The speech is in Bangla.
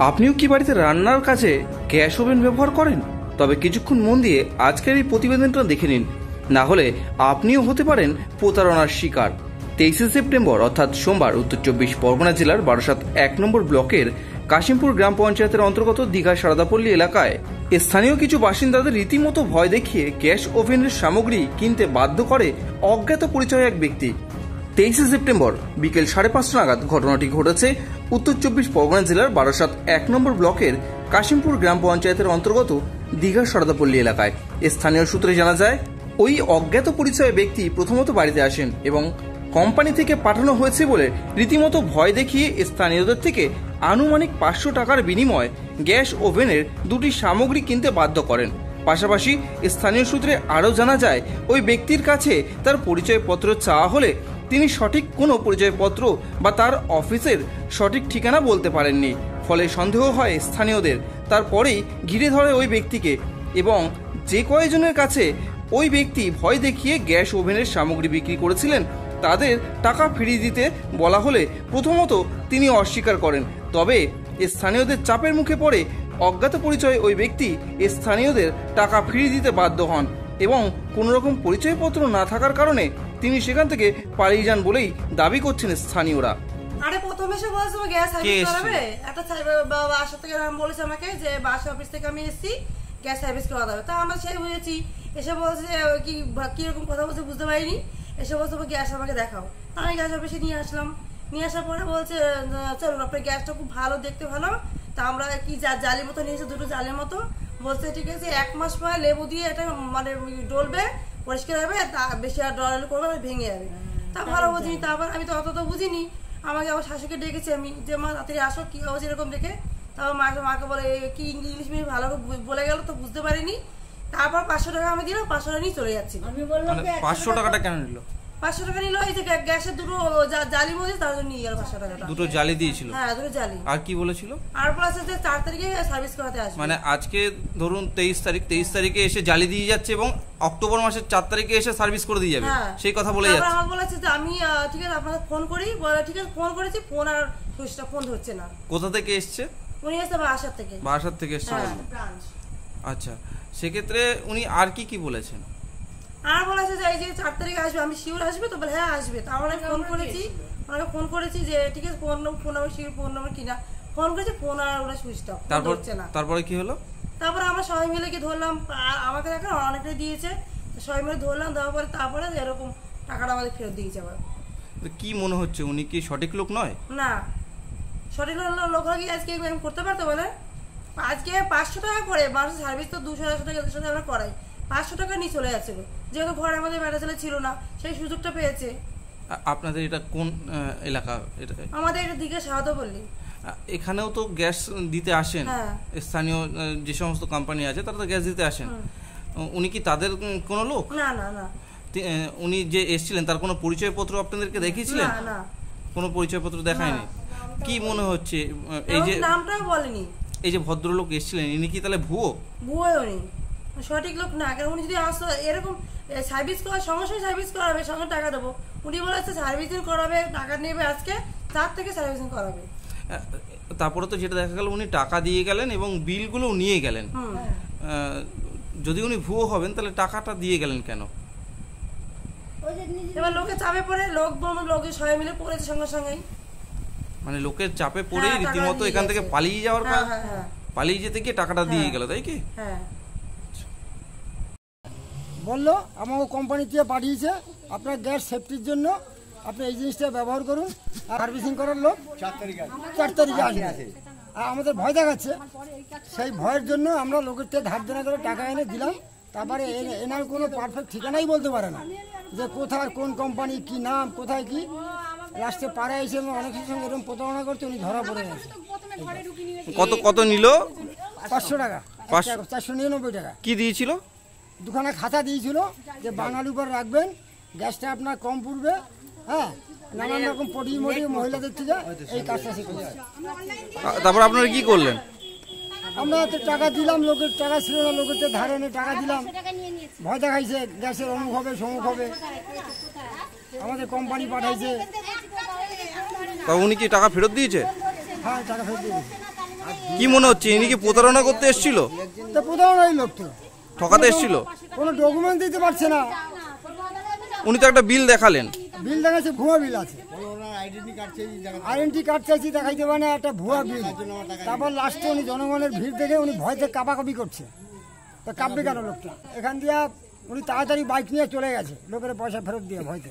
আপনিও কি বাড়িতে রান্নার কাজে গ্যাস ওভেন ব্যবহার করেন? তবে কিছুক্ষণ মন দিয়ে আজকের এই প্রতিবেদনটা দেখে নিন, না হলে আপনিও হতে পারেন প্রতারণার শিকার। 23শে সেপ্টেম্বর অর্থাৎ সোমবার উত্তর 24 পরগনা জেলার ১২৭ নম্বর ব্লকের কাশিমপুর গ্রাম পঞ্চায়েতের অন্তর্গত দীঘা সারদাপল্লী এলাকায় স্থানীয় কিছু বাসিন্দাদের রীতিমতো ভয় দেখিয়ে গ্যাস ওভেনের সামগ্রী কিনতে বাধ্য করে অজ্ঞাত পরিচয় এক ব্যক্তি। 23শে সেপ্টেম্বর বিকেল 5:30 নাগাদ ঘটনাটি ঘটেছে উত্তর 24 পরগনা জেলার ১২৭ নম্বর ব্লকের কাশিমপুর গ্রাম পঞ্চায়েতের অন্তর্গত দীঘা সারদাপল্লী এলাকায়। স্থানীয় সূত্রে জানা যায়, ওই অজ্ঞাত পরিচয় ব্যক্তি প্রথমত বাড়িতে আসেন এবং কোম্পানি থেকে পাঠানো হয়েছে বলে রীতিমতো ভয় দেখিয়ে স্থানীয়দের থেকে আনুমানিক 500 টাকার বিনিময়ে গ্যাস ওভেনের দুটি সামগ্রী কিনতে বাধ্য করেন। পাশাপাশি স্থানীয় সূত্রে আরও জানা যায়, ওই ব্যক্তির কাছে তার পরিচয়পত্র চাওয়া হলে তিনি সঠিক কোনো পরিচয়পত্র বা তার অফিসের সঠিক ঠিকানা বলতে পারেননি। ফলে সন্দেহ হয় স্থানীয়দের। তারপরেই ঘিরে ধরে ওই ব্যক্তিকে এবং যে কয়েকজনের কাছে ওই ব্যক্তি ভয় দেখিয়ে গ্যাস ওভেনের সামগ্রী বিক্রি করেছিলেন তাদের টাকা ফিরিয়ে দিতে বলা হলে প্রথমত তিনি অস্বীকার করেন। তবে স্থানীয়দের চাপের মুখে পড়ে অজ্ঞাত পরিচয় ওই ব্যক্তি স্থানীয়দের টাকা ফিরিয়ে দিতে বাধ্য হন এবং কোনোরকম পরিচয়পত্র না থাকার কারণে তিনি সেখান থেকে পালিয়ে যান বলেই দাবি করছেন স্থানীয়রা। আরে প্রথমে সে বলেছে গ্যাস সার্ভিস করাবে, একটা বাসা থেকে বলেছে আমাকে যে বাসা অফিস থেকে আমি এসেছি, গ্যাস সার্ভিস করা যাবে। তা আমরা সেই বুঝেছি, এসে বলছে কি কিরকম কথা বলছে বুঝতে পারিনি, এসে বলছে গ্যাস আমাকে দেখাও। তা আমি গ্যাস অফিসে নিয়ে আসলাম, নিয়ে আসার পরে বলছে চলো আপনার গ্যাসটা খুব ভালো, দেখতে ভালো। তা আমরা কি জালি মতো নিয়েছি, দুটো জালের মতো। বলছে ঠিক আছে 1 মাস পরে লেবু দিয়ে এটা মানে ডলবে, পরিষ্কার হবে, বেশি আর ডল করবে ভেঙে যাবে। তা ভালো বুঝিনি, তারপর আমি তো অত তো বুঝিনি। আমাকে আবার শাশুকে ডেকেছি আমি, যে মা তাড়াতাড়ি আসো, কি হচ্ছে এরকম দেখে। তারপর মাকে বলে কি ইংলিশ মিডিয়াম ভালো বলে গেল, তো বুঝতে পারিনি। তারপর 500 টাকা আমি দিলাম, 500 টাকা নিয়ে চলে যাচ্ছি। আমি বললাম 500 টাকাটা কেন নিল? 500 টাকা নিল, এই যে গ্যাসের দুটো জালি মধ্যে তার জন্য নিয়ে গেল 500 টাকাটা। দুটো জালি দিয়েছিল? হ্যাঁ, দুটো জালি। আর কি বলেছিল? আর বলেছে যে 4 তারিখে সার্ভিস করাতে আসবে। মানে আজকে ধরুন 23 তারিখে এসে জালি দিয়ে যাচ্ছে এবং অক্টোবর মাসের 4 তারিখে এসে সার্ভিস করে দিয়ে যাবে, সেই কথা বলে যাচ্ছে। আমাকে বলেছে যে আমি ঠিক আছে আপনাকে ফোন করি, বলে ঠিক আছে ফোন করেছি, ফোন আর সুইচটা ফোন ধরছে না। কোথা থেকে এসছে? উনি এসে বাসার থেকে। বাসার থেকে এসছে? আচ্ছা, সেক্ষেত্রে উনি আর কি বলেছেন? আর বলেছে যে এই যে 4 তারিখে আসবে, আমি শিওর আসবে তো? বলে হ্যাঁ আসবে। তারপর আমি ফোন করেছি, ওনাকে ফোন করেছি যে ঠিক আছে phone number sure, phone number কিনা ফোন করেছি, ফোন আর ওরা সুইচটা ধরছে না। তারপরে কি হলো? তারপরে আমরা সবাই মিলে গিয়ে ধরলাম, আমাকে দেখেন অনেকটাই দিয়েছে, সবাই মিলে ধরলাম, দেওয়ার পরে তারপরে এরকম টাকাটা আমাদের ফেরত দিয়েছে। আবার কি মনে হচ্ছে, উনি কি সঠিক লোক নয়? না, সঠিক লোক হলে কি আজকে এরকম করতে পারতো? বলে আজকে 500 টাকা করে মানুষ সার্ভিস তো 200 টাকা আমরা করাই, 500 টাকা নিয়ে চলে যাচ্ছিল। যেহেতু ঘরে আমাদের বেড়া ছেলে ছিল না, সেই সুযোগটা পেয়েছে। আপনাদের এটা কোন এলাকা? আমাদের এটা দিকে সারদাপল্লী। এখানেও তো গ্যাস দিতে আসেন, স্থানীয় যে সমস্ত কোম্পানি আছে তারা তো গ্যাস দিতে আসেন। উনি কি তাদের কোনো লোক? না না না। উনি যে এসেছিলেন তার কোনো পরিচয়পত্র আপনাদেরকে দেখিয়েছিলেন? না না, কোনো পরিচয়পত্র দেখায়নি। কি মনে হচ্ছে এই যে নামটাও বলেনি, এই যে ভদ্রলোক এসেছিলেন ইনি কি তাহলে ভুয়ো? উনি সঠিক লোক না। কারণ উনি যদি আসতো এরকম সার্ভিস করার সঙ্গে সঙ্গে সার্ভিস করাবে, সঙ্গে টাকা দেবো। উনি বলেছে সার্ভিসিং করাবে, টাকা নেবে আজকে, তার থেকে সার্ভিসিং করাবে। তারপরে তো যেটা দেখা গেল উনি টাকা দিয়ে গেলেন এবং বিলগুলো নিয়ে গেলেন। যদি উনি ভুয়ো হবেন তাহলে টাকাটা দিয়ে গেলেন কেন? এবার লোকের চাপে পড়ে, লোকের সবাই মিলে পড়েছে সঙ্গে সঙ্গেই। মানে লোকের চাপে পড়েই রীতিমতো এখান থেকে পালিয়ে যাওয়ার পর পালিয়ে যেতে গিয়ে টাকাটা দিয়ে গেল, তাই কি? হ্যাঁ, বললো আমাকে কোম্পানি থেকে পাঠিয়েছে আপনার গ্যাস সেফটির জন্য, আপনি এই জিনিসটা ব্যবহার করুন। সার্ভিসিং করার লোক 4 তারিখে আসবে। আর আমাদের ভয় দেখাচ্ছে, সেই ভয়ের জন্য আমরা লোকের থেকে ধার দেনা করে টাকা এনে দিলাম। তারপরে এনার কোনো পারফেক্ট ঠিকানাই বলতে পারে না, যে কোথায় কোন কোম্পানি, কি নাম, কোথায় কি। লাস্টে পাড়ায় এসে অনেকের সঙ্গে এরকম প্রতারণা করতে উনি ধরা পড়ে গেছে। কত নিল? 500 টাকা, 499 টাকা। কি দিয়েছিল? দুখানা খাতা দিয়েছিল যে বাঙালি উপর রাখবেন, গ্যাসটা আপনার কম পড়বে। হ্যাঁ, নানান রকম পটি মহিলাদের থেকে এই কাজটা শিখেছে। তারপর আপনারা কি করলেন? আমরা তো টাকা দিলাম, লোকের টাকা ছিল না, লোকের তো ধারে এনে টাকা দিলাম। ভয় দেখাইছে গ্যাসের অমুক হবে সমুক হবে, আমাদের কোম্পানি পাঠাইছে। তা উনি কি টাকা ফেরত দিয়েছে? হ্যাঁ, টাকা ফেরত দিয়েছে। কি মনে হচ্ছে ইনি কি প্রতারণা করতে এসেছিল, তো প্রতারণাই লোক তো, ঠকাতে এসেছিল? কোনো ডকুমেন্ট দিতে পারছে না। উনি তো একটা বিল দেখালেন। বিল দেখাচ্ছে, ভুয়া বিল আছে, আইডেন্টি কার্ড চাইছি দেখাইতে পারে না, একটা ভুয়া বিল। তারপর লাস্টে উনি জনগণের ভিড় দেখে উনি ভয়তে কাঁপাকাঁপি করছে। তো কাঁপবে কেন লোকটা? এখান দিয়ে উনি তাড়াতাড়ি বাইক নিয়ে চলে গেছে, লোকের পয়সা ফেরত দিয়ে ভয়তে।